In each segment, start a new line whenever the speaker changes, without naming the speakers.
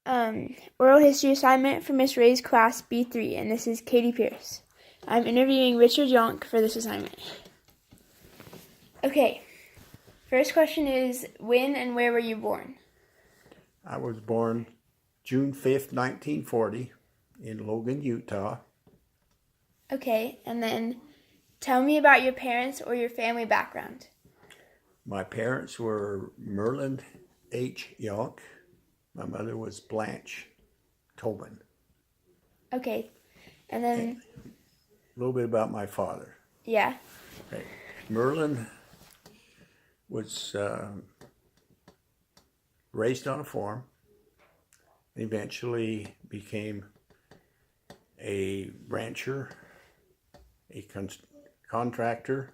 Oral history assignment for Miss Ray's class B3, and this is Katie Pierce. I'm interviewing Richard Yonk for this assignment. Okay, first question is, when and where were you born?
I was born June 5th, 1940 in Logan, Utah.
Okay, and then tell me about your parents or your family background.
My parents were Merlin H. Yonk. My mother was Blanche Tobin.
Okay, and then...
A little bit about my father.
Yeah.
Okay. Merlin was raised on a farm, eventually became a rancher, a contractor,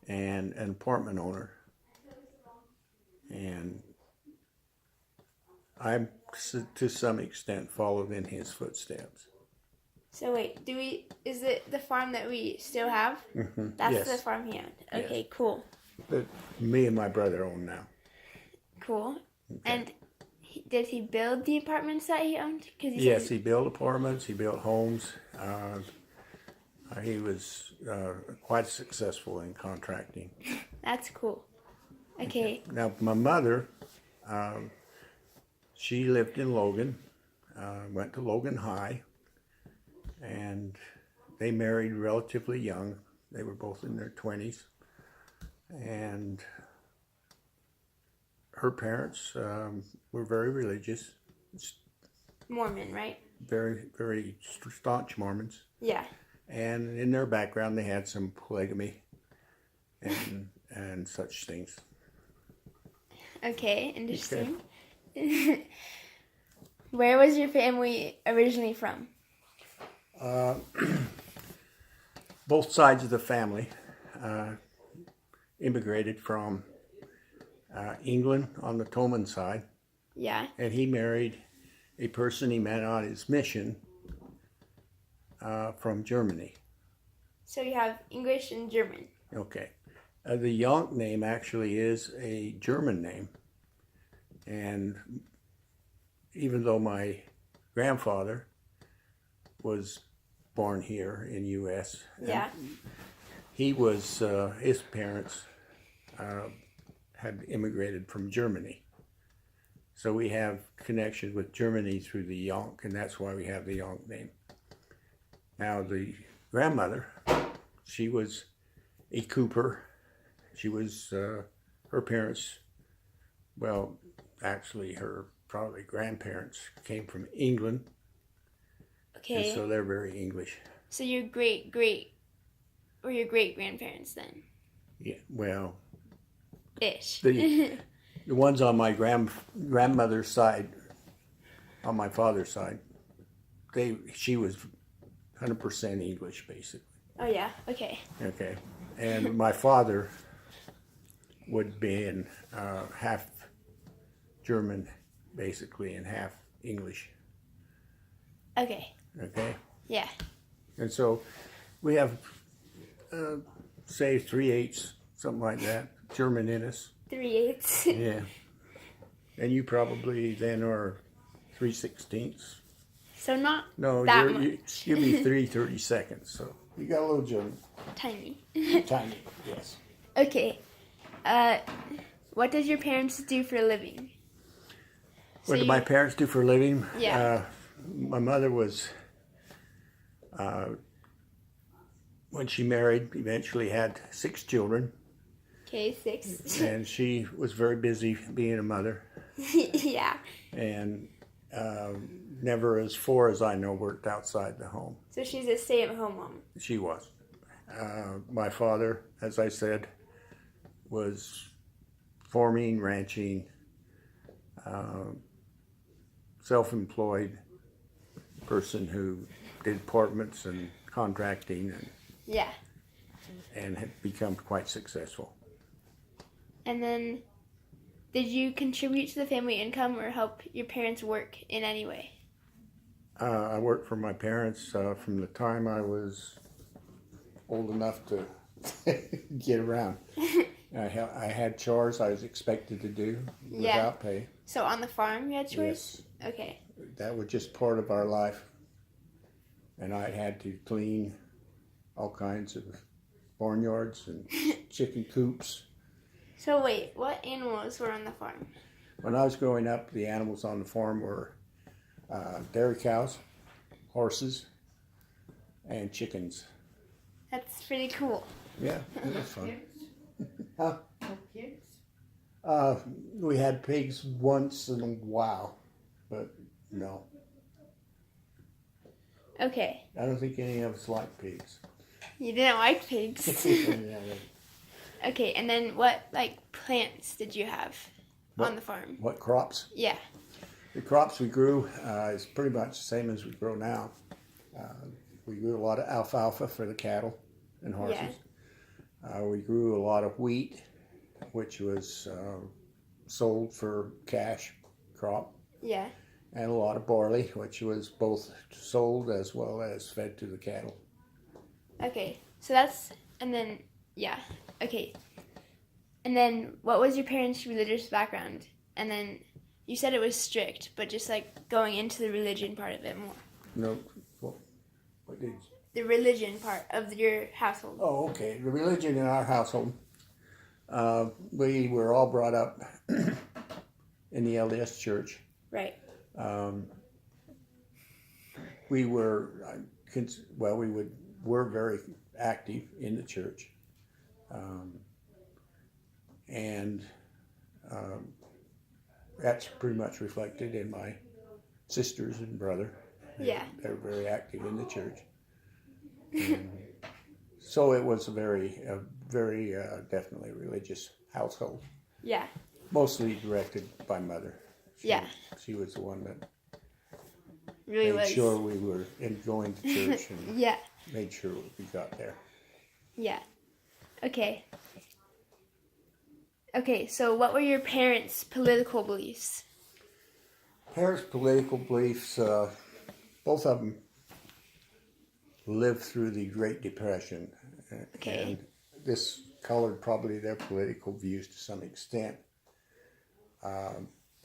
and an apartment owner. And I, to some extent, followed in his footsteps.
So wait, is it the farm that we still have?
Mm-hmm.
That's
Yes.
the farm he owned. Okay,
Yes.
Cool.
That me and my brother own now.
Cool.
Okay.
And did he build the apartments that he owned?
Yes, he built apartments, he built homes. He was quite successful in contracting.
That's cool. Okay.
Now, my mother, she lived in Logan, went to Logan High, and they married relatively young. They were both in their 20s. And her parents were very religious.
Mormon, right?
Very, very staunch Mormons.
Yeah.
And in their background, they had some polygamy and such things.
Okay, interesting. Okay. Where was your family originally from?
Both sides of the family immigrated from England on the Toman side.
Yeah.
And he married a person he met on his mission from Germany.
So you have English and German.
Okay. The Yonk name actually is a German name. And even though my grandfather was born here in U.S.,
yeah,
he was, his parents had immigrated from Germany. So we have connection with Germany through the Yonk, and that's why we have the Yonk name. Now, the grandmother, she was a Cooper. She was, her parents, well, actually her probably grandparents came from England.
Okay.
And so they're very English.
So your great-grandparents then?
Yeah, well.
Ish.
The ones on my grandmother's side, on my father's side, she was 100% English, basically.
Oh, yeah. Okay.
Okay. And my father would be in half German, basically, and half English.
Okay.
Okay?
Yeah.
And so we have, say, 3/8, something like that, German in us.
3/8.
Yeah. And you probably then are 3/16.
So not
no,
that much.
You'll be 3/32. So you got a little German.
Tiny.
Tiny, yes.
Okay. What does your parents do for a living?
What did my parents do for a living?
Yeah.
My mother was, when she married, eventually had 6 children.
Okay, 6.
And she was very busy being a mother.
Yeah.
And never, as far as I know, worked outside the home.
So she's a stay-at-home mom.
She was. My father, as I said, was farming, ranching, self-employed person who did apartments and contracting and had become quite successful.
And then, did you contribute to the family income or help your parents work in any way?
I worked for my parents from the time I was old enough to get around. I had chores I was expected to do without pay.
So on the farm you had chores?
Yes.
Okay.
That was just part of our life. And I had to clean all kinds of barnyards and chicken coops.
So wait, what animals were on the farm?
When I was growing up, the animals on the farm were dairy cows, horses, and chickens.
That's pretty cool.
Yeah, it was fun.
No pigs?
We had pigs once in a while, but no.
Okay.
I don't think any of us like pigs.
You didn't like pigs.
Yeah,
Okay, and then what plants did you have on the farm?
what crops?
Yeah.
The crops we grew is pretty much the same as we grow now. We grew a lot of alfalfa for the cattle and horses.
Yeah.
We grew a lot of wheat, which was sold for cash crop,
Yeah.
and a lot of barley, which was both sold as well as fed to the cattle.
Okay. So that's and then yeah. Okay. And then what was your parents' religious background? And then you said it was strict, but just going into the religion part of it more.
No, what did you?
The religion part of your household.
Oh, okay. The religion in our household, we were all brought up in the LDS Church.
Right.
We were, were very active in the church, and that's pretty much reflected in my sisters and brother.
Yeah.
They're very active in the church. So it was a very definitely religious household.
Yeah.
Mostly directed by mother. She was the one that
Really
made
was.
sure we were going to church and
Yeah.
made sure we got there.
Yeah. Okay. Okay, so what were your parents' political beliefs?
Parents' political beliefs, both of them lived through the Great Depression.
Okay.
And this colored probably their political views to some extent.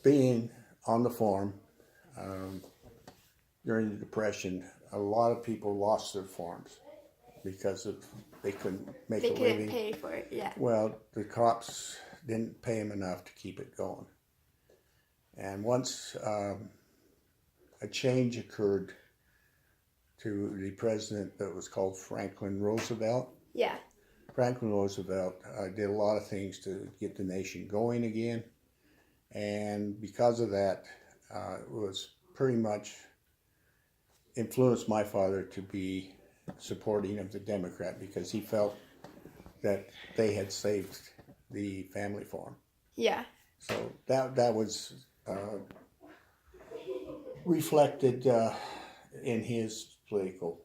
Being on the farm during the Depression, a lot of people lost their farms because they couldn't make
They
a
couldn't
living.
pay for it, yeah.
Well, the crops didn't pay them enough to keep it going. And once a change occurred to the president that was called Franklin Roosevelt.
Yeah.
Franklin Roosevelt did a lot of things to get the nation going again. And because of that, it was pretty much influenced my father to be supporting of the Democrat because he felt that they had saved the family farm.
Yeah.
So that was reflected in his political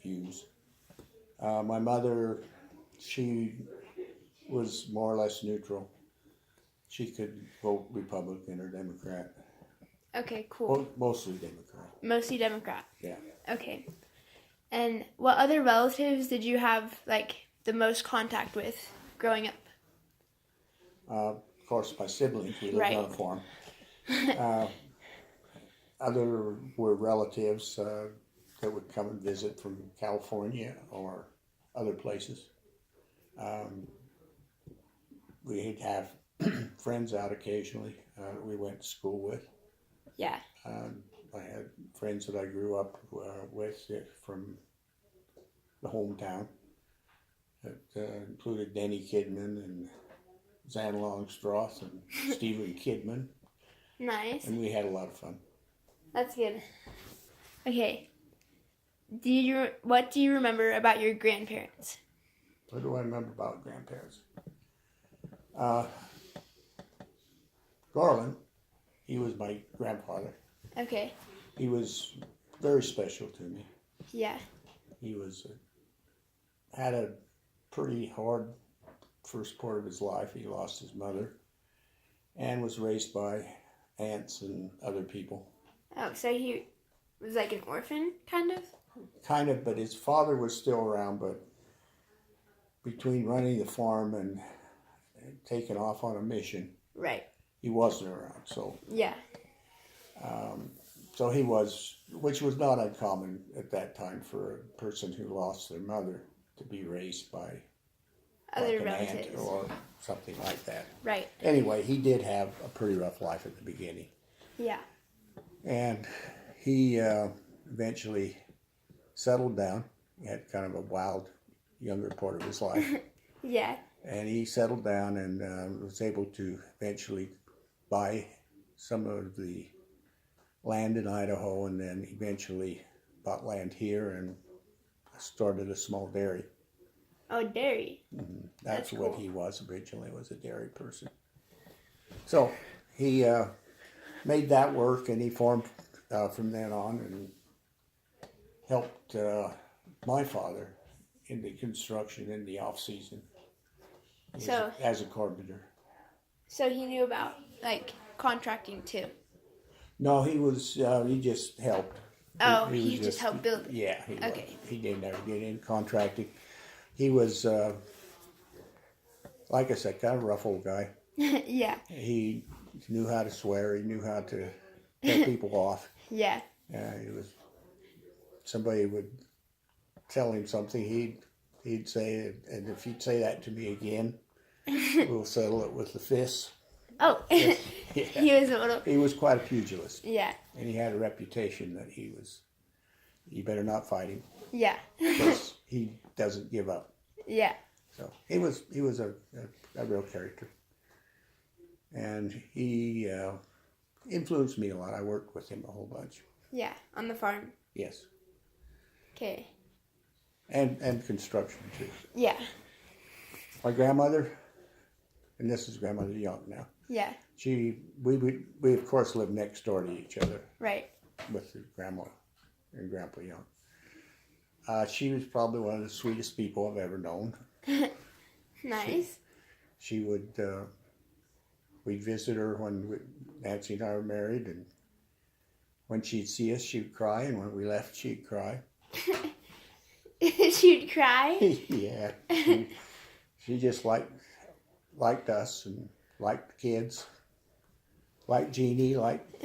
views. My mother, she was more or less neutral. She could vote Republican or Democrat.
Okay, cool.
Mostly Democrat.
Mostly Democrat.
Yeah.
Okay. And what other relatives did you have the most contact with growing up?
Of course, my siblings, we lived
Right.
on a farm. Other were relatives that would come and visit from California or other places. We'd have friends out occasionally we went to school with.
Yeah.
I had friends that I grew up with from the hometown. That included Denny Kidman and Zan Longstroth and Stephen Kidman.
Nice.
And we had a lot of fun.
That's good. Okay. What do you remember about your grandparents?
What do I remember about grandparents? Garland, he was my grandfather.
Okay.
He was very special to me.
Yeah.
He had a pretty hard first part of his life. He lost his mother and was raised by aunts and other people.
Oh, so he was like an orphan, kind of?
Kind of, but his father was still around, but between running the farm and taking off on a mission,
Right.
he wasn't around. So
Yeah.
so he was, which was not uncommon at that time for a person who lost their mother to be raised by
Other
like an
relatives.
aunt or something like that.
Right.
Anyway, he did have a pretty rough life at the beginning.
Yeah.
And he eventually settled down. He had kind of a wild younger part of his life.
Yeah.
And he settled down and was able to eventually buy some of the land in Idaho, and then eventually bought land here and started a small dairy.
Oh, dairy.
That's
That's
what
cool.
he was originally, was a dairy person. So he made that work, and he farmed from then on and helped my father in the construction in the off season
So,
as a carpenter.
so he knew about like contracting too.
No, he just helped.
Oh,
was
he just helped build it.
Yeah, he
Okay.
was. He didn't ever get in contracting. He was, like I said, kind of a rough old guy.
Yeah.
He knew how to swear. He knew how to tell people off.
Yeah.
He was. Somebody would tell him something, he'd say, and if you'd say that to me again, we'll settle it with the fists.
Oh.
Yeah.
He was a little.
He was quite a pugilist,
Yeah.
and he had a reputation that you better not fight him,
Yeah.
because he doesn't give up.
Yeah.
So he was a real character, and he influenced me a lot. I worked with him a whole bunch.
Yeah. On the farm.
Yes,
Okay.
and construction too.
Yeah.
My grandmother, and this is Grandmother Young now.
Yeah.
We of course lived next door to each other
Right.
with the grandma and Grandpa Young. She was probably one of the sweetest people I've ever known.
Nice.
She would, we'd visit her when Nancy and I were married, and when she'd see us, she'd cry, and when we left, she'd cry.
She'd cry.
Yeah, she just liked us and liked the kids, liked Jeannie, liked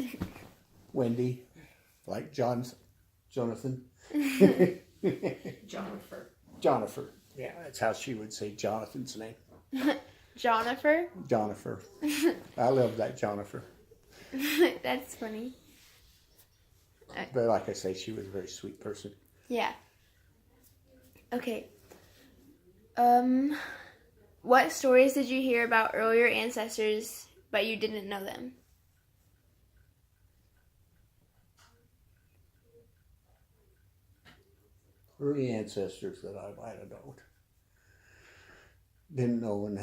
Wendy, liked Jonathan. Jonathan. Yeah, that's how she would say Jonathan's name.
Jonifer.
Jonathan. I love that Jonathan.
That's funny.
But like I say, she was a very sweet person.
Yeah. Okay. What stories did you hear about earlier ancestors, but you didn't know them?
Early ancestors that I might have known. Didn't know and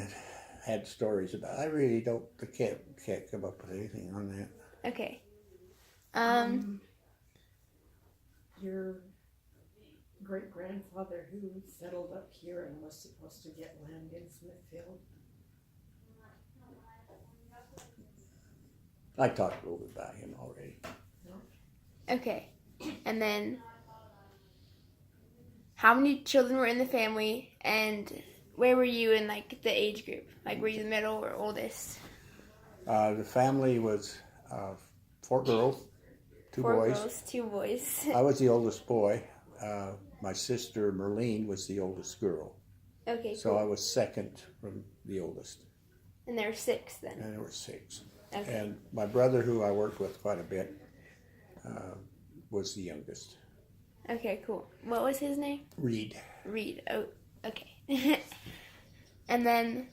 had stories about. I really can't come up with anything on that.
Okay.
Your great-grandfather who settled up here and was supposed to get land in Smithfield.
I talked a little bit about him already.
Okay. And then, how many children were in the family, and where were you in like the age group? Like, were you the middle or oldest?
The family was 4 girls, 2
Four
boys.
girls, 2 boys.
I was the oldest boy. My sister Merlene was the oldest girl.
Okay,
So
cool.
I was second from the oldest.
And there were 6 then.
And there were 6.
Okay.
And my brother, who I worked with quite a bit, was the youngest.
Okay, cool. What was his name?
Reed.
Reed. Oh, okay. And then,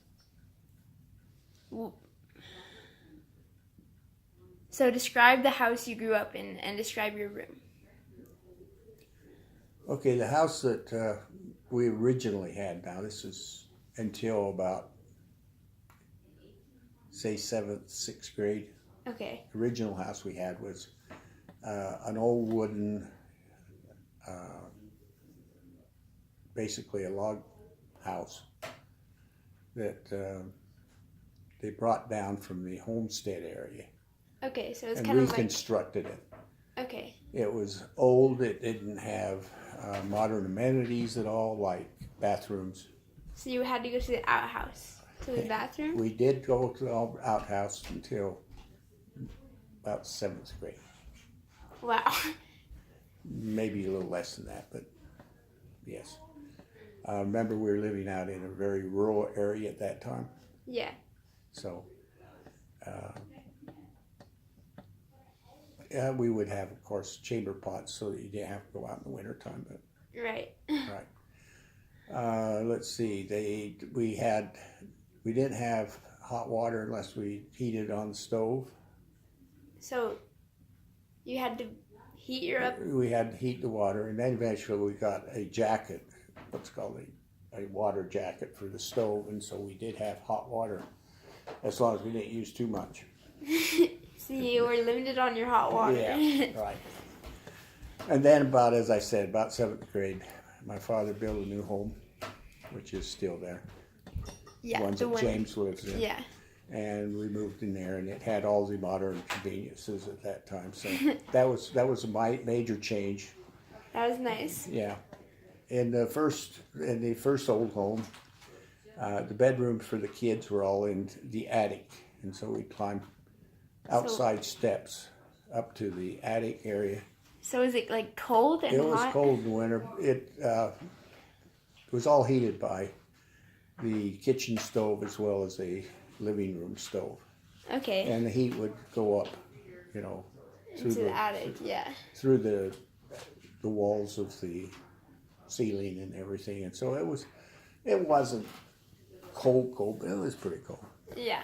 so describe the house you grew up in and describe your room.
Okay, the house that we originally had, now this is until about, say, 7th, 6th grade.
Okay.
The original house we had was an old wooden, basically a log house that they brought down from the homestead area
Okay, so it's
and
kind of like,
reconstructed it.
okay.
It was old. It didn't have modern amenities at all, like bathrooms.
So you had to go to the outhouse. To the bathroom?
We did go to the outhouse until about 7th grade.
Wow.
Maybe a little less than that, but yes. Remember, we were living out in a very rural area at that time,
Yeah.
so yeah, we would have, of course, chamber pots so that you didn't have to go out in the wintertime. But
Right.
right. Let's see. We didn't have hot water unless we heated on the stove.
So you had to heat your up.
We had to heat the water, and then eventually we got a jacket, what's called a water jacket for the stove, and so we did have hot water as long as we didn't use too much.
So you were limited on your hot water.
Yeah, right. And then about 7th grade, my father built a new home, which is still there.
Yeah.
One that James lives in.
Yeah.
And we moved in there, and it had all the modern conveniences at that time. So that was a major change.
That was nice.
Yeah. In the first old home, the bedrooms for the kids were all in the attic, and so we climbed outside steps up to the attic area.
So is it like cold and
It
hot?
was cold in the winter. It was all heated by the kitchen stove as well as a living room stove.
Okay.
And the heat would go up, through
Into the attic, yeah.
through the walls of the ceiling and everything. And so it wasn't cold, but it was pretty cold.
Yeah.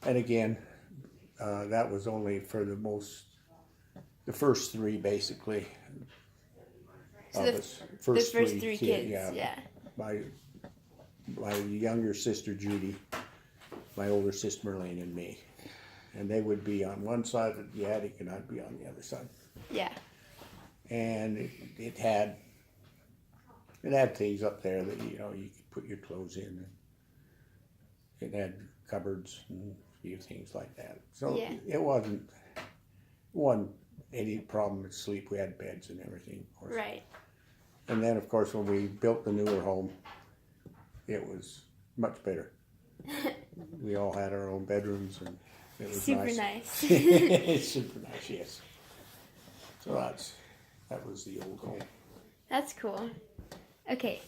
And again, that was only for the first three basically.
So
of
the
us.
first three kids, yeah.
My younger sister Judy, my older sister Merlene, and me. And they would be on one side of the attic and I'd be on the other side.
Yeah.
And it had things up there that you could put your clothes in. It had cupboards and a few things like that. So
Yeah.
it wasn't any problem with sleep. We had beds and everything, of course.
Right.
And then, of course, when we built the newer home, it was much better. We all had our own bedrooms, and it was
Super
nice.
nice.
Super nice, yes. So that was the old home.
That's cool. Okay.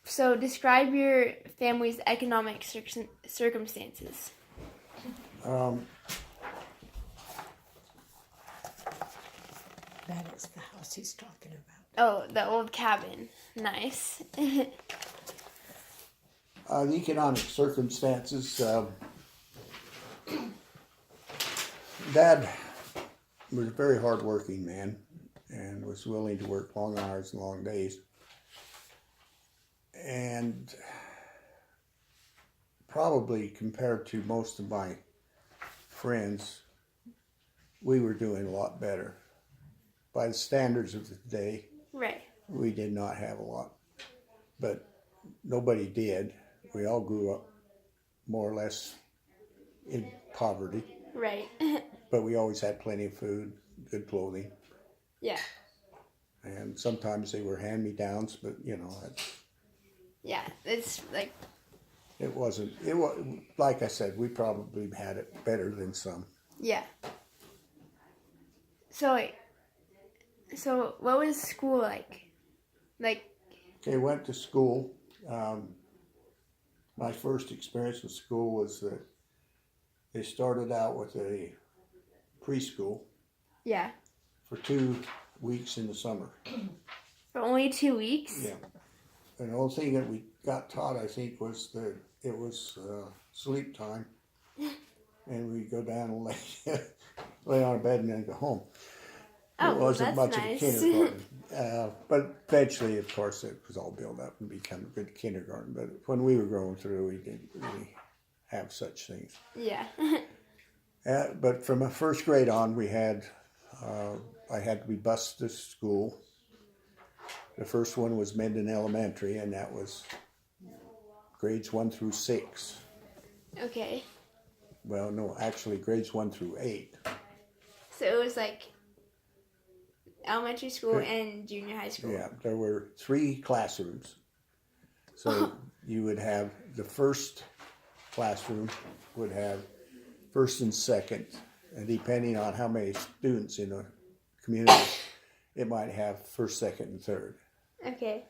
So describe your family's economic circumstances.
That is the house he's talking about.
Oh, the old cabin. Nice.
The economic circumstances, Dad was a very hard-working man and was willing to work long hours and long days. And probably compared to most of my friends, we were doing a lot better. By the standards of the day,
Right.
we did not have a lot, but nobody did. We all grew up more or less in poverty,
Right.
but we always had plenty of food, good clothing,
Yeah.
and sometimes they were hand-me-downs, but
Yeah. It's like,
it was, like I said, we probably had it better than some.
yeah. So what was school like? Like,
Okay, went to school. My first experience with school was that they started out with a preschool
yeah.
for 2 weeks in the summer.
For only 2 weeks?
Yeah. And the only thing that we got taught, I think, was that it was sleep time. And we'd go down and lay on a bed and then go home.
Oh,
It wasn't
that's
much
nice.
of a kindergarten. But eventually, of course, it was all built up and become a good kindergarten. But when we were going through, we didn't really have such things.
Yeah.
But from a first grade on, I had to be bused to school. The first one was Menden Elementary, and that was grades 1 through 6.
Okay.
Well, no, actually grades 1 through 8.
So it was like elementary school and junior high school.
Yeah, there were 3 classrooms. So you would have the first classroom would have first and second, and depending on how many students in a community, it might have first, second, and third.
Okay.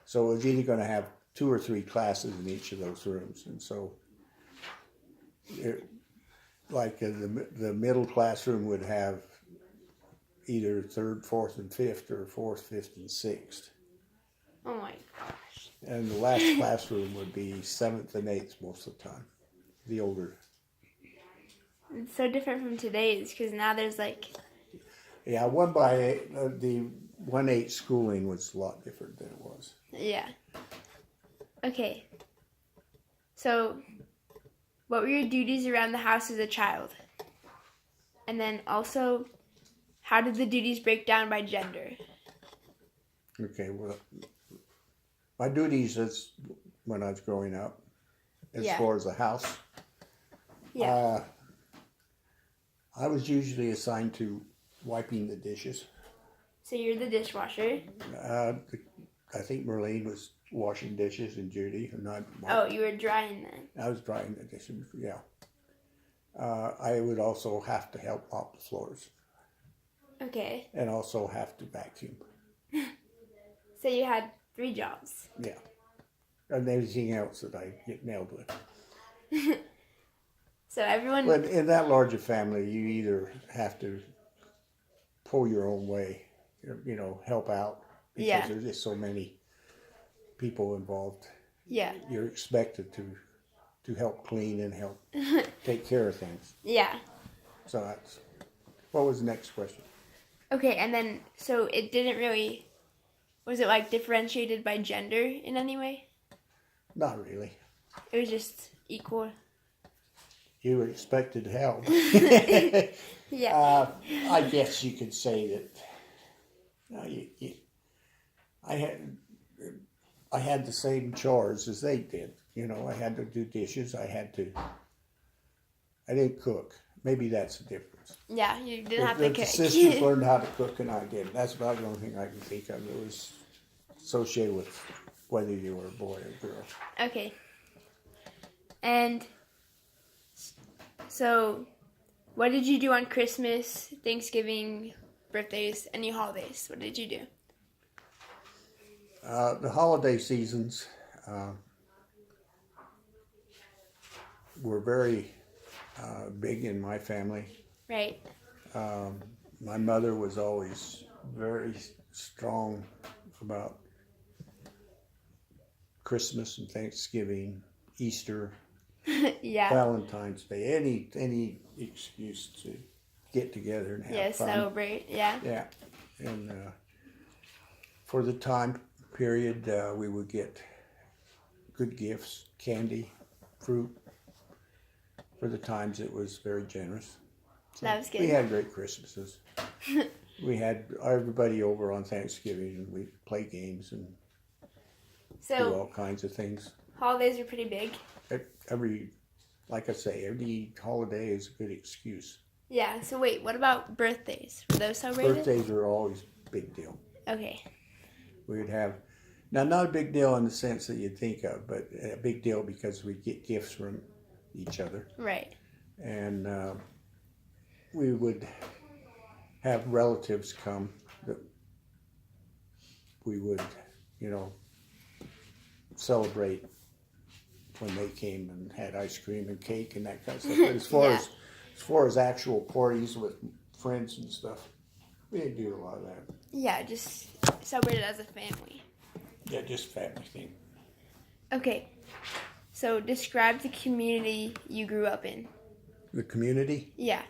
So it's either going to have 2 or 3 classes in each of those rooms, and so the middle classroom would have either third, fourth, and fifth, or fourth, fifth, and sixth.
Oh my gosh.
And the last classroom would be seventh and eighth most of the time, the older.
It's so different from today's because now there's like.
Yeah, 1-by-8, the 1-8 schooling was a lot different than it was.
Yeah. Okay. So, what were your duties around the house as a child? And then also, how did the duties break down by gender?
Okay, well, my duties as when I was growing up, as far as the house,
Yeah.
I was usually assigned to wiping the dishes.
So you're the dishwasher.
I think Merlene was washing dishes and Judy, and
Oh, you were drying then.
I was drying the dishes. Yeah. I would also have to help mop the floors,
Okay.
and also have to vacuum.
So you had 3 jobs.
Yeah, and everything else that I get nailed with.
So everyone.
But in that larger family, you either have to pull your own way, help out, because there's just so many people involved.
Yeah.
You're expected to help clean and help take care of things.
Yeah.
So what was the next question?
Okay, and then so it didn't really. Was it like differentiated by gender in any way?
Not really.
It was just equal.
You were expected to help.
Yeah.
I guess you could say that I had the same chores as they did. I had to do dishes. I didn't cook. Maybe that's the difference.
Yeah, you didn't have to
The
cook.
sisters learned how to cook and I didn't. That's about the only thing I can think of that was associated with whether you were a boy or girl.
Okay. And so, what did you do on Christmas, Thanksgiving, birthdays, any holidays? What did you do?
The holiday seasons were very big in my family.
Right.
My mother was always very strong about Christmas and Thanksgiving, Easter,
Yeah.
Valentine's Day, any excuse to get together and have fun.
Celebrate. Yeah.
Yeah, and for the time period, we would get good gifts, candy, fruit. For the times, it was very generous. So
That was good.
we had great Christmases. We had everybody over on Thanksgiving, and we play games and do
So,
all kinds of things.
holidays are pretty big.
Like I say, every holiday is a good excuse.
Yeah. So, wait, what about birthdays? Were those celebrated?
Birthdays are always a big deal.
Okay.
We would have, now not a big deal in the sense that you'd think of, but a big deal because we get gifts from each other.
Right.
And we would have relatives come that we would, celebrate when they came and had ice cream and cake and that kind of stuff. But as far as actual parties with friends and stuff, we didn't do a lot of that.
Yeah, just celebrate it as a family.
Yeah, just family thing.
Okay. So, describe the community you grew up in.
The community?
Yeah.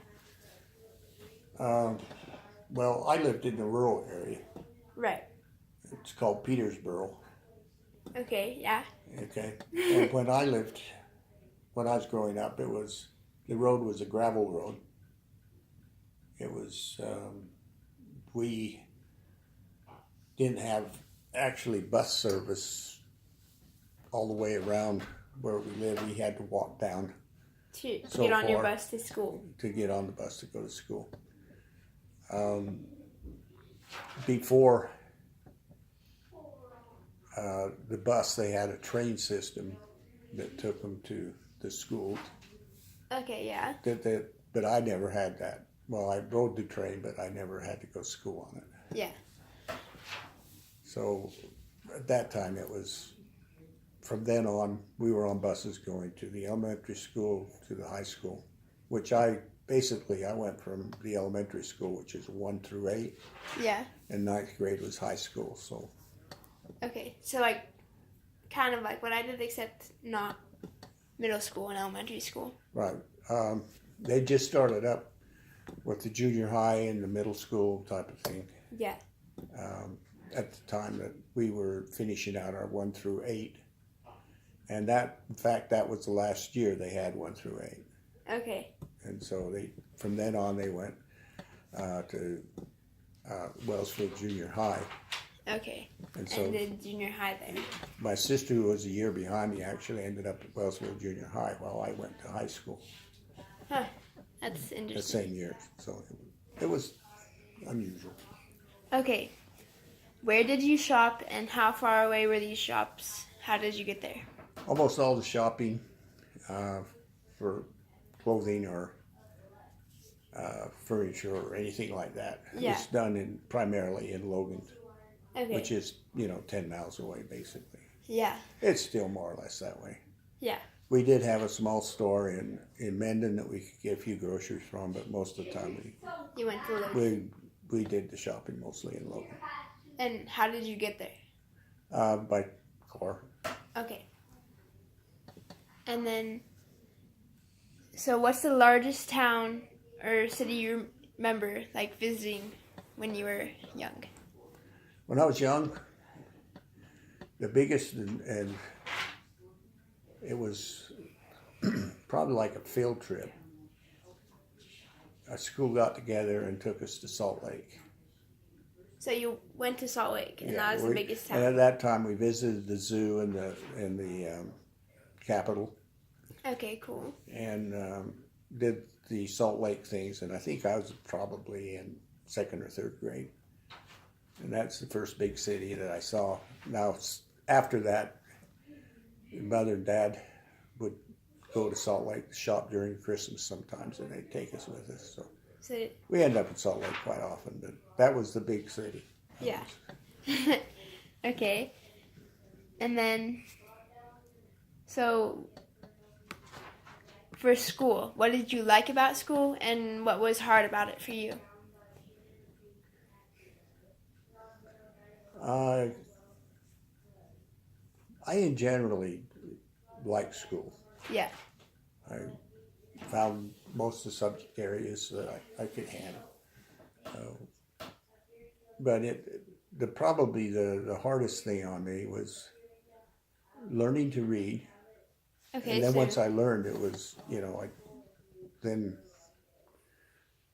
Well, I lived in the rural area.
Right.
It's called Petersboro.
Okay, yeah.
Okay. And when I was growing up, the road was a gravel road. It was, we didn't have actually bus service all the way around where we lived. We had to walk down
To get on your
far
bus to school.
to get on the bus to go to school. Before the bus, they had a train system that took them to the school.
Okay, yeah.
But I never had that. Well, I rode the train, but I never had to go to school on it.
Yeah.
So at that time, it was, from then on, we were on buses going to the elementary school to the high school, which I went from the elementary school, which is 1 through 8,
Yeah.
and 9th grade was high school. So
Okay, so like, kind of like what I did, except not middle school and elementary school.
right, they just started up with the junior high and the middle school type of thing.
Yeah.
At the time that we were finishing out our 1 through 8. And that, in fact, that was the last year they had 1 through 8.
Okay.
And so from then on, they went to Wellsville Junior High.
Okay.
And so
And did junior high there.
my sister, who was a year behind me, actually ended up at Wellsville Junior High while I went to high school
Huh. That's
the
interesting.
same year. So it was unusual.
Okay. Where did you shop and how far away were these shops? How did you get there?
Almost all the shopping for clothing or furniture or anything like that
Yeah.
was done primarily in Logan,
Okay.
which is 10 miles away basically.
Yeah.
It's still more or less that way.
Yeah.
We did have a small store in Mendon that we could get a few groceries from, but most of the time
You went to Lowe's.
we did the shopping mostly in Logan.
And how did you get there?
By car.
Okay. And then, so what's the largest town or city you remember, like, visiting when you were young?
When I was young, the biggest, and it was probably like a field trip. Our school got together and took us to Salt Lake.
So you went to Salt Lake, and that was the biggest
And at
town.
that time, we visited the zoo and the Capitol,
Okay, cool.
and did the Salt Lake things. And I think I was probably in 2nd or 3rd grade. And that's the first big city that I saw. Now, after that, Mother and Dad would go to Salt Lake to shop during Christmas sometimes, and they'd take us with us. So
So,
we ended up in Salt Lake quite often, but that was the big city.
yeah. Okay. And then, so, for school, what did you like about school, and what was hard about it for you?
I generally liked school.
Yeah.
I found most of the subject areas that I could handle. But probably the hardest thing on me was learning to read.
Okay,
And then
so,
once I learned, it was, I then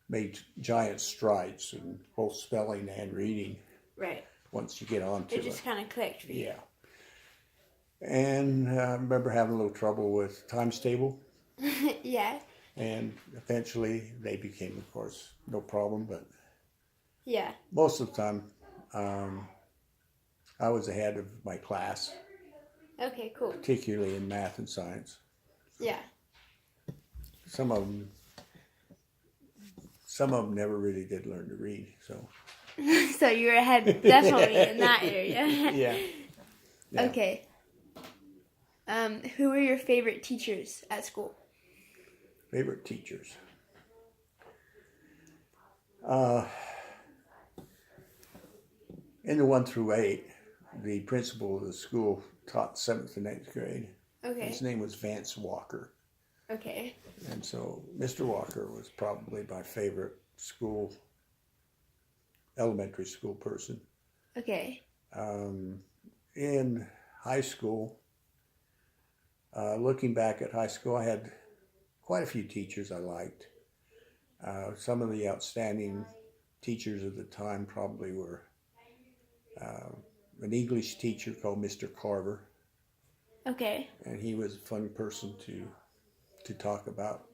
made giant strides in both spelling and reading
right.
once you get on to
It just kind of clicked for you.
Yeah. And I remember having a little trouble with times table.
Yeah.
And eventually they became, of course, no problem. But
Yeah.
most of the time, I was ahead of my class,
Okay, cool.
particularly in math and science.
Yeah.
Some of them never really did learn to read. So
So you were ahead definitely in that area.
yeah. Yeah.
Okay. Who were your favorite teachers at school?
Favorite teachers. In the 1 through 8, the principal of the school taught 7th and 8th grade.
Okay.
His name was Vance Walker.
Okay.
And so Mr. Walker was probably my favorite elementary school person.
Okay.
In high school, looking back at high school, I had quite a few teachers I liked. Some of the outstanding teachers of the time probably were an English teacher called Mr. Carver,
Okay.
and he was a fun person to talk about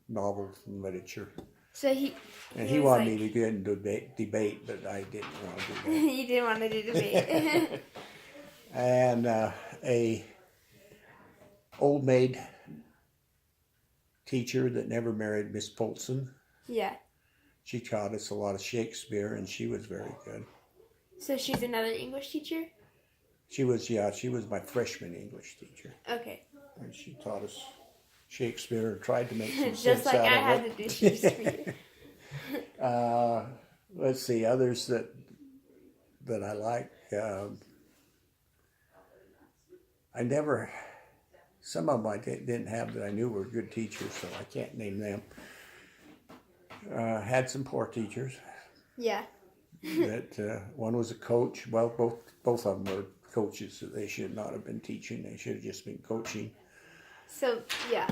novels and literature.
So he
He
was
wanted
like-
me to get into debate, but I didn't want to do that.
You didn't want to do debate.
and a old maid teacher that never married, Miss Polson.
Yeah.
She taught us a lot of Shakespeare, and she was very good.
So she's another English teacher?
She was my freshman English teacher,
Okay.
and she taught us Shakespeare and tried to make some
Just
sense
like
out
I
of
had
it.
to do Shakespeare.
Let's see, others that I like. Some of them I didn't have that I knew were good teachers, so I can't name them. Had some poor teachers.
Yeah.
That one was a coach. Well, both of them were coaches. So they should not have been teaching. They should have just been coaching.
So, yeah.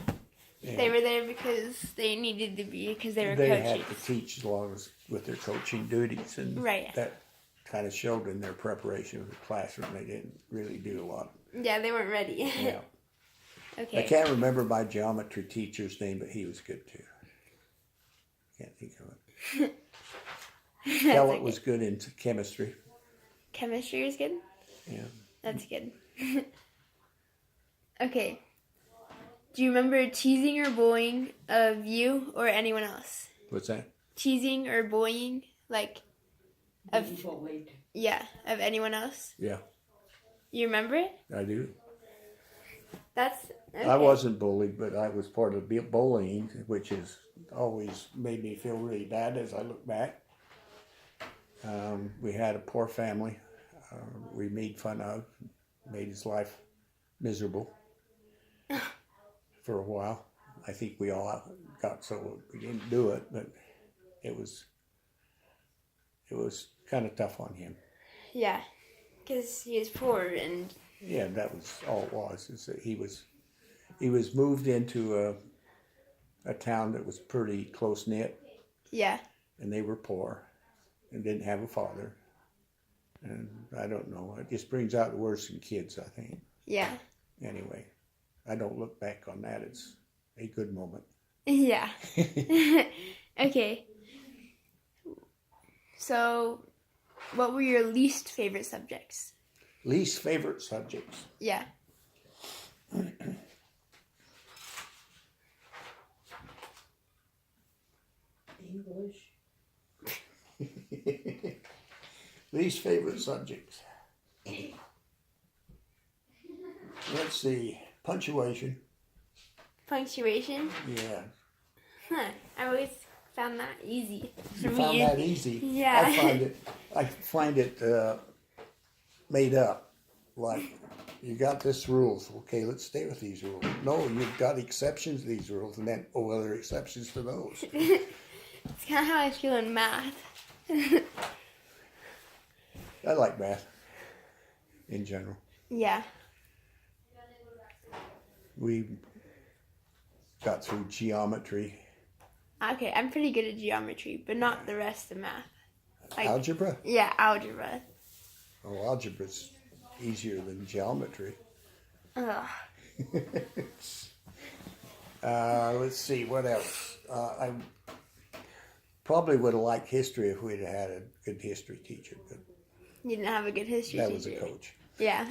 And
They were there because they needed to be, because they were
they
coaches.
had to teach along with their coaching duties, and
Right.
that kind of showed in their preparation of the classroom. They didn't really do a lot.
Yeah, they weren't ready.
Yeah.
Okay.
I can't remember my geometry teacher's name, but he was good too. Can't think of it.
That's
Kellett
okay.
was good in chemistry.
Chemistry is good?
Yeah.
That's good. Okay. Do you remember teasing or bullying of you or anyone else?
What's that?
Teasing or bullying, like, of,
Bullied.
yeah, of anyone else?
Yeah,
You remember it?
I do.
That's, okay.
I wasn't bullied, but I was part of bullying, which has always made me feel really bad as I look back. We had a poor family. We made fun of, made his life miserable for a while. I think we all got so we didn't do it, but it was kind of tough on him.
Yeah, because he is poor and,
Yeah, that was all it was. Is that he was moved into a town that was pretty close knit,
yeah.
and they were poor and didn't have a father. And I don't know. It just brings out the worst in kids, I think.
Yeah.
Anyway, I don't look back on that. It's a good moment.
Yeah. Okay. So, what were your least favorite subjects?
Least favorite subjects.
Yeah.
English.
Least favorite subjects. Let's see. Punctuation.
Punctuation?
Yeah.
Huh. I always found that easy for
You
me.
found that easy.
Yeah.
I find it made up. Like, you got this rules. Okay, let's stay with these rules. No, you've got exceptions to these rules, and then, oh, well, there are exceptions to those.
It's kind of how I feel in math.
I like math in general.
Yeah.
We got through geometry.
Okay, I'm pretty good at geometry, but not the rest of math. Like,
Algebra?
yeah, algebra.
Oh, algebra's easier than geometry.
Ugh.
Let's see, what else? I probably would have liked history if we'd have had a good history teacher, but
You didn't have a good history
that
teacher.
was a coach.
Yeah.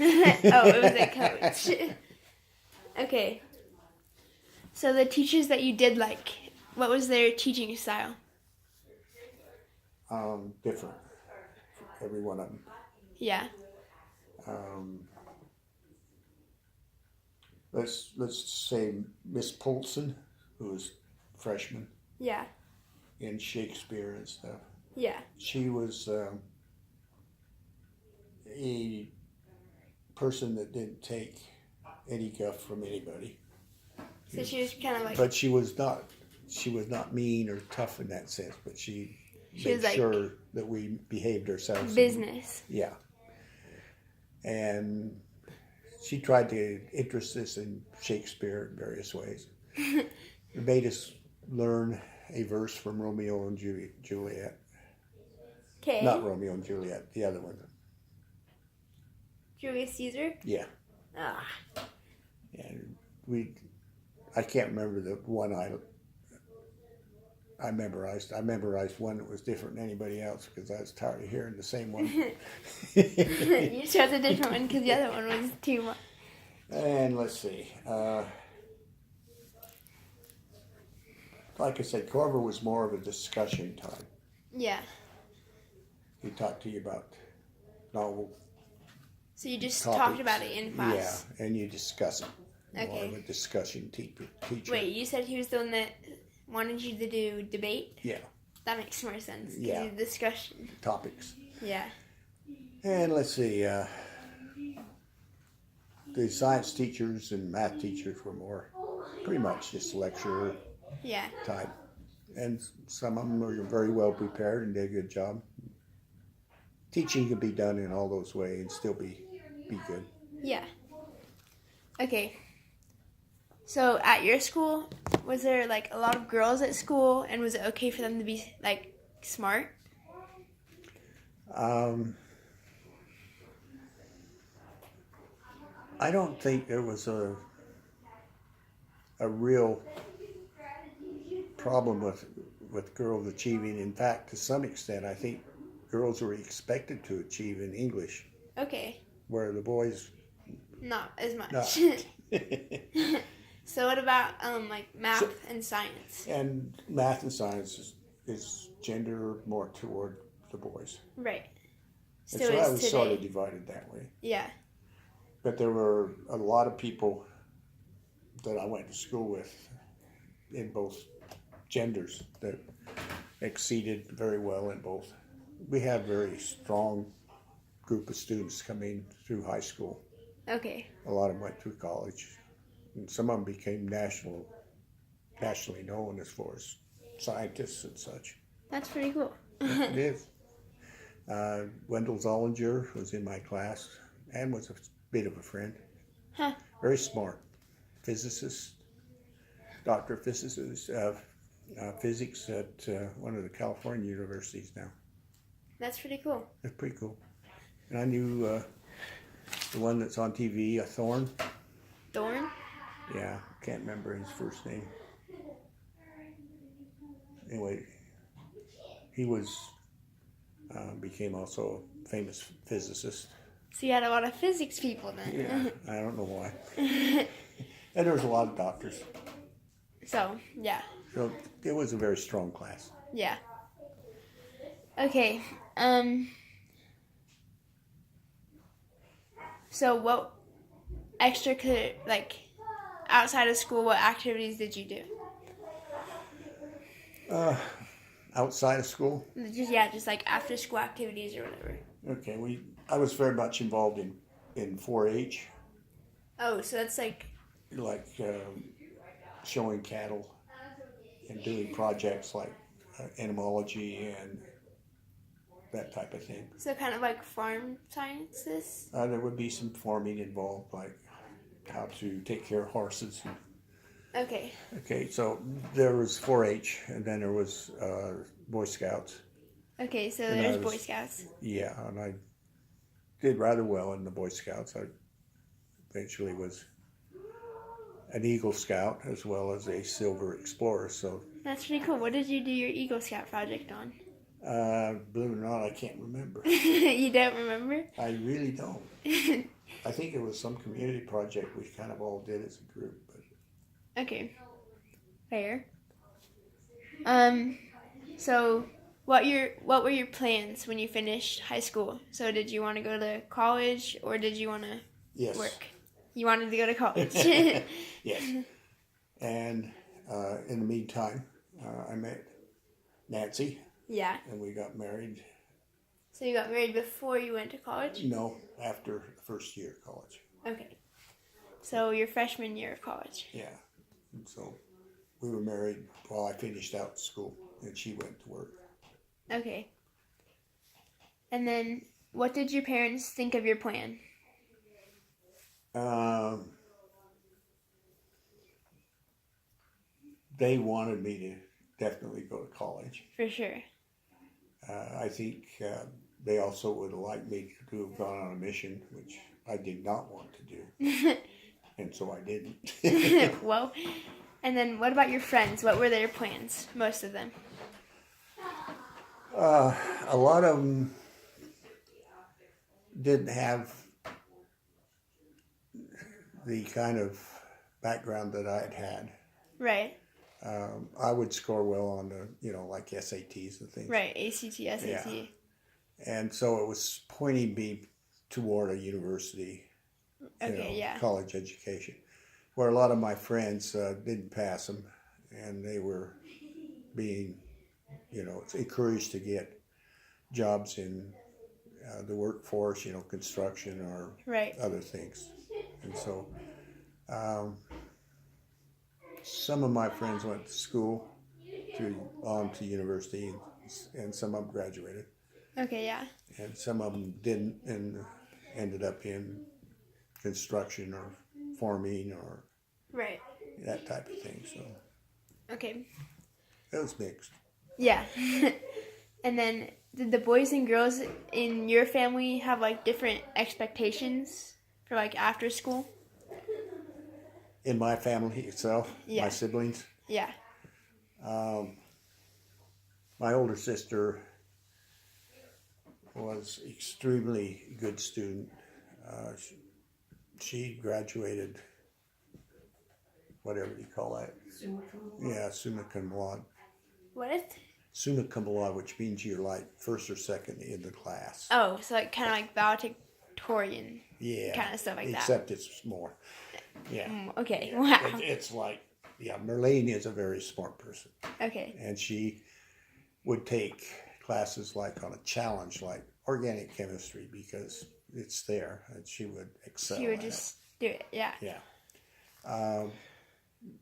Oh, it was a coach. Okay. So the teachers that you did like, what was their teaching style?
Different for every one of them.
Yeah.
Let's say Miss Polson, who was freshman
Yeah.
in Shakespeare and stuff.
Yeah.
She was a person that didn't take any guff from anybody.
So she was kind of like,
But she was not mean or tough in that sense, but she made
was like
sure that we behaved ourselves.
business.
Yeah. And she tried to interest us in Shakespeare in various ways. It made us learn a verse from Romeo and Juliet.
Okay.
Not Romeo and Juliet, the other one.
Julius Caesar.
Yeah.
Ah.
And I can't remember the one I memorized one that was different than anybody else because I was tired of hearing the same one.
You chose a different one because the other one was too much.
And let's see. Like I said, Corver was more of a discussion time.
Yeah.
He talked to you about novel
So you just
topics.
talked about it in class.
Yeah, and you discuss it. More
Okay.
of a discussion teacher.
Wait, you said he was the one that wanted you to do debate?
Yeah.
That makes more sense. 'Cause
Yeah.
you discussion.
Topics.
Yeah.
And let's see. The science teachers and math teachers were more, pretty much just lecturer
Yeah.
type. And some of them were very well prepared and did a good job. Teaching can be done in all those ways and still be good.
Yeah. Okay. So at your school, was there like a lot of girls at school, and was it okay for them to be like smart?
I don't think there was a real problem with girls achieving. In fact, to some extent, I think girls were expected to achieve in English,
Okay.
where the boys
Not as much.
not.
So what about like math and science?
And math and science is gender more toward the boys.
Right.
And
Still
so I
is
was
today.
sort of divided that way.
Yeah.
But there were a lot of people that I went to school with in both genders that exceeded very well in both. We had a very strong group of students coming through high school.
Okay.
A lot of them went through college. And some of them became nationally known as far as scientists and such.
That's pretty cool.
It is. Wendell Zollinger was in my class and was a bit of a friend.
Huh.
Very smart. Physicist, doctor of physics at one of the California universities now.
That's pretty cool.
That's pretty cool. And I knew the one that's on TV, Thorne.
Thorn?
Yeah, can't remember his first name. Anyway, he became also a famous physicist.
So you had a lot of physics people then.
Yeah, I don't know why. And there was a lot of doctors.
So, yeah.
So it was a very strong class.
Yeah. Okay. So what outside of school, what activities did you do?
Outside of school,
Just like after school activities or whatever.
okay, I was very much involved in 4-H,
Oh, so that's like,
showing cattle and doing projects like entomology and that type of thing.
so kind of like farm sciences?
There would be some farming involved, like how to take care of horses.
Okay.
Okay, so there was 4-H, and then there was Boy Scouts.
Okay, so
And
there's
I was-
Boy Scouts.
Yeah, and I did rather well in the Boy Scouts. I eventually was an Eagle Scout as well as a Silver Explorer. So,
That's pretty cool. What did you do your Eagle Scout project on?
believe it or not, I can't remember.
You don't remember?
I really don't. I think it was some community project we kind of all did as a group. But
Okay. Fair. So what were your plans when you finished high school? So did you want to go to college or did you want to
yes,
work? You wanted to go to college.
yes. And in the meantime, I met Nancy,
Yeah.
and we got married.
So you got married before you went to college?
No, after the first year of college.
Okay. So your freshman year of college.
Yeah. And so we were married while I finished out school, and she went to work.
Okay. And then what did your parents think of your plan?
They wanted me to definitely go to college.
For sure.
I think they also would have liked me to have gone on a mission, which I did not want to do. And so I didn't.
Well, and then what about your friends? What were their plans? Most of them.
A lot of them didn't have the kind of background that I had had.
Right.
I would score well on the, like SATs and things.
Right. ACT, SAT.
Yeah. And so it was pointing me toward a university,
Okay. Yeah.
college education, where a lot of my friends didn't pass them, and they were being, encouraged to get jobs in the workforce, construction or
Right.
other things. And so some of my friends went to school on to university, and some of them graduated.
Okay. Yeah.
And some of them didn't and ended up in construction or farming or
Right.
that type of thing. So
Okay.
it was mixed.
Yeah. And then did the boys and girls in your family have like different expectations for like after school?
In my family itself,
Yeah.
my siblings,
Yeah.
my older sister was extremely good student. She graduated, whatever you call that.
Summa cum laude.
Yeah, summa cum laude.
What is?
Summa cum laude, which means you're like first or second in the class.
Oh, so like kind of like valedictorian
Yeah.
kind of stuff like that.
Except it's more. Yeah.
Okay. Wow.
It's like, Merlene is a very smart person.
Okay.
And she would take classes like on a challenge, like organic chemistry, because it's there, and she would excel.
She would
at
just do it. Yeah.
it. Yeah.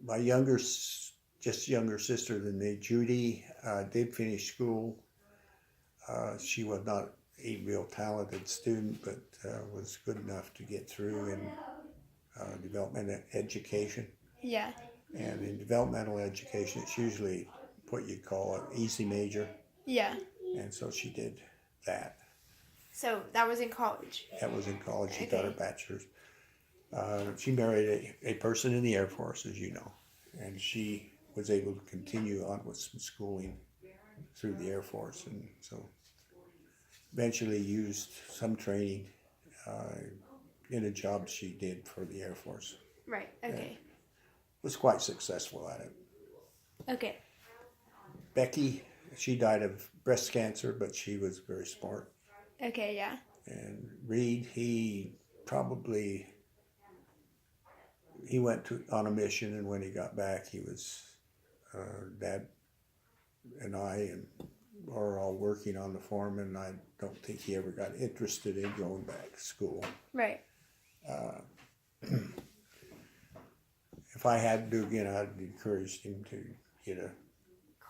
My younger sister than me, Judy, did finish school. She was not a real talented student, but was good enough to get through in developmental education.
Yeah.
And in developmental education, it's usually what you'd call an easy major.
Yeah.
And so she did that.
So that was in college.
That was in college. She got her
Okay.
bachelor's. She married a person in the Air Force, as you know. And she was able to continue on with some schooling through the Air Force. And so eventually used some training in a job she did for the Air Force.
Right. Okay.
Was quite successful at it.
Okay.
Becky, she died of breast cancer, but she was very smart.
Okay. Yeah.
And Reed, he went on a mission, and when he got back, he was Dad and I are all working on the farm, and I don't think he ever got interested in going back to school.
Right.
If I had to do again, I'd encourage him to get a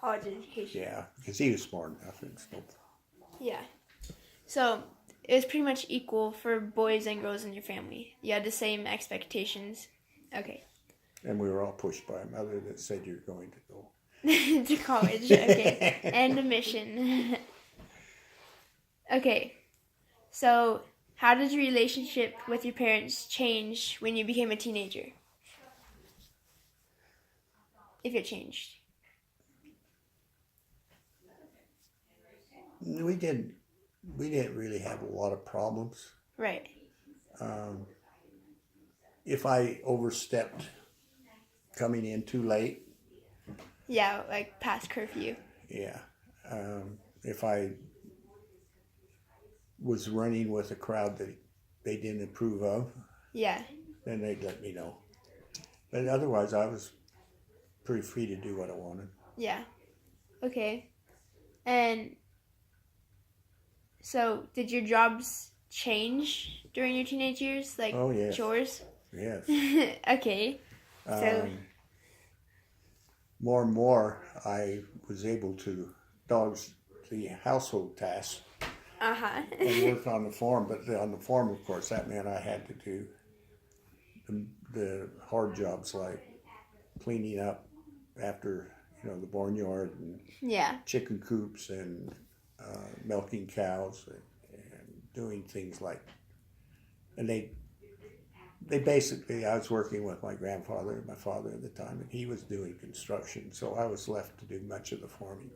College education.
because he was smart enough and stuff.
Yeah. So it was pretty much equal for boys and girls in your family. You had the same expectations. Okay.
And we were all pushed by a mother that said you're going to go.
To college. Okay. And a mission. Okay. So how did your relationship with your parents change when you became a teenager? If it changed.
We didn't really have a lot of problems.
Right.
If I overstepped coming in too late,
Yeah, like past curfew.
yeah. If I was running with a crowd that they didn't approve of,
Yeah.
then they'd let me know. But otherwise, I was pretty free to do what I wanted.
Yeah. Okay. And so did your jobs change during your teenage years? Like
Oh, yes.
chores?
Yes.
Okay. So
More and more, I was able to dodge the household tasks and work on the farm. But on the farm, of course, that meant I had to do the hard jobs like cleaning up after the barnyard and
yeah.
chicken coops and milking cows and doing things like. And they basically, I was working with my grandfather and my father at the time, and he was doing construction, so I was left to do much of the farming.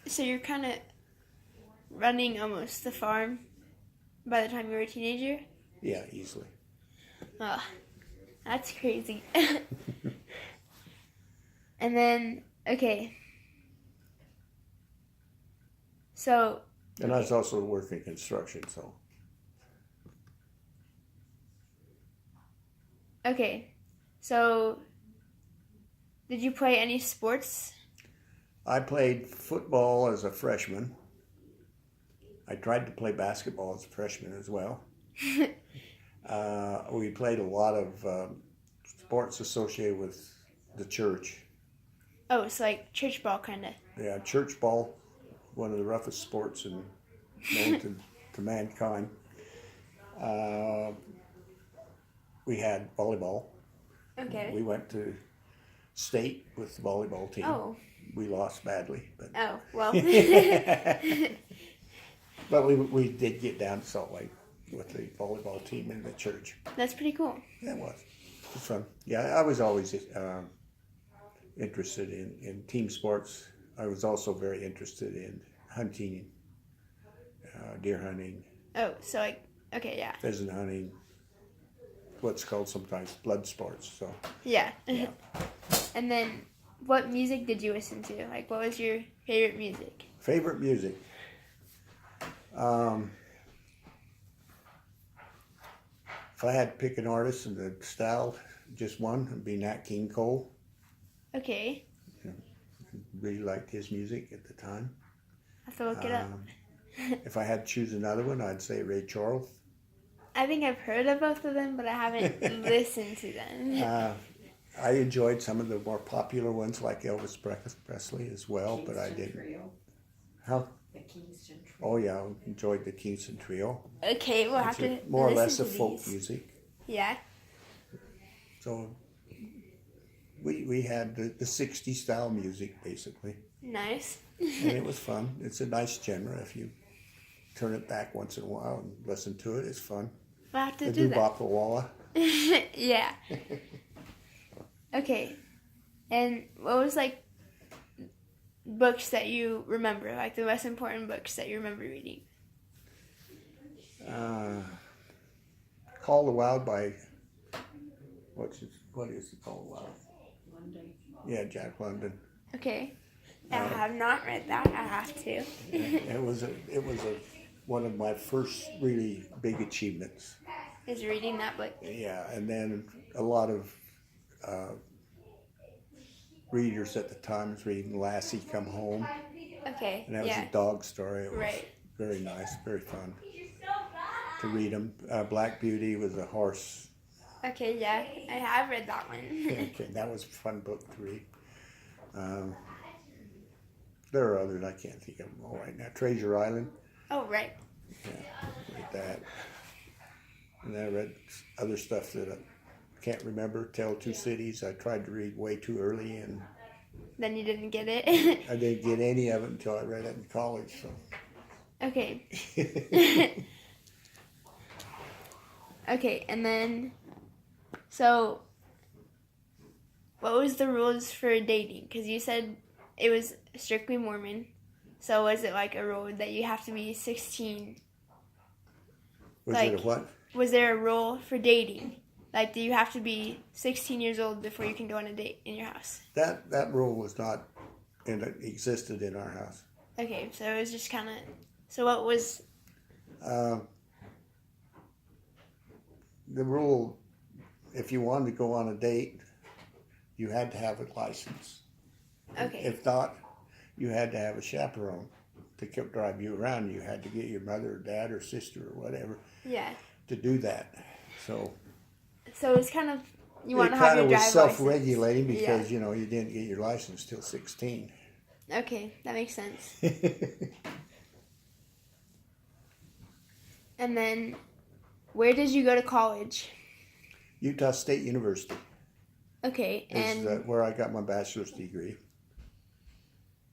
So you're kind of running almost the farm by the time you were a teenager?
Yeah, easily.
Oh, that's crazy. And then, okay. So.
And I was also working construction, so.
Okay. So, did you play any sports?
I played football as a freshman. I tried to play basketball as a freshman as well. We played a lot of sports associated with the church.
Oh, it's like church ball, kind of.
Yeah, church ball, one of the roughest sports known to mankind. We had volleyball.
Okay.
We went to state with the volleyball team.
Oh.
We lost badly, but
Oh, well.
but we did get down to Salt Lake with the volleyball team in the church.
That's pretty cool.
Yeah, it was. It was fun. Yeah, I was always interested in team sports. I was also very interested in hunting, deer hunting,
Oh, so like, okay, yeah.
pheasant hunting, what's called sometimes blood sports. So
Yeah.
yeah.
And then, what music did you listen to? Like, what was your favorite music?
Favorite music. If I had to pick an artist and the style, just one, it'd be Nat King Cole.
Okay.
Really liked his music at the time.
I have to look it up.
If I had to choose another one, I'd say Ray Charles.
I think I've heard of both of them, but I haven't listened to them.
I enjoyed some of the more popular ones like Elvis Presley as well, but I
Kingston
didn't.
Trio.
How?
The Kingston Trio.
Oh yeah, I enjoyed the Kingston Trio.
Okay, we'll have to
More or
listen
less
to
a folk
these.
music.
Yeah.
So we had the 60s style music basically,
Nice.
and it was fun. It's a nice genre if you turn it back once in a while and listen to it. It's fun.
We'll have to
The
do that.
Dubop Walla.
Yeah. Okay. And what was like books that you remember? Like the most important books that you remember reading?
Call the Wild by what is it called? Wild?
Monday.
Yeah, Jack London.
Okay. I have not read that. I have to.
It was one of my first really big achievements.
Is reading that book.
Yeah, and then a lot of readers at the time was reading Lassie Come Home,
Okay.
and that was
Yeah.
a dog story. It was
Right.
very nice, very fun to read them. Black Beauty was a horse.
Okay. Yeah. I have read that one.
Okay, that was a fun book to read. There are others, I can't think of them all right now. Treasure Island,
Oh, right.
yeah, read that. And then I read other stuff that I can't remember. Tale of Two Cities, I tried to read way too early, and
Then you didn't get it.
I didn't get any of it until I read it in college. So.
Okay. Okay, and then, so, what was the rules for dating? Because you said it was strictly Mormon. So was it like a rule that you have to be 16?
Was
Like-
it a what?
Was there a rule for dating? Like, do you have to be 16 years old before you can go on a date in your house?
That rule was not existed in our house.
Okay, so it was just kind of. So what was.
The rule, if you wanted to go on a date, you had to have a license.
Okay.
If not, you had to have a chaperone to drive you around. You had to get your mother or dad or sister or whatever
Yeah.
to do that. So
So it was kind of. You want
it
to have
kind
your
of was
driver's
self-regulating
license.
because you know you didn't get your license till 16.
Yeah. Okay, that makes sense. And then, where did you go to college?
Utah State University
Okay,
is
and
where I got my bachelor's degree.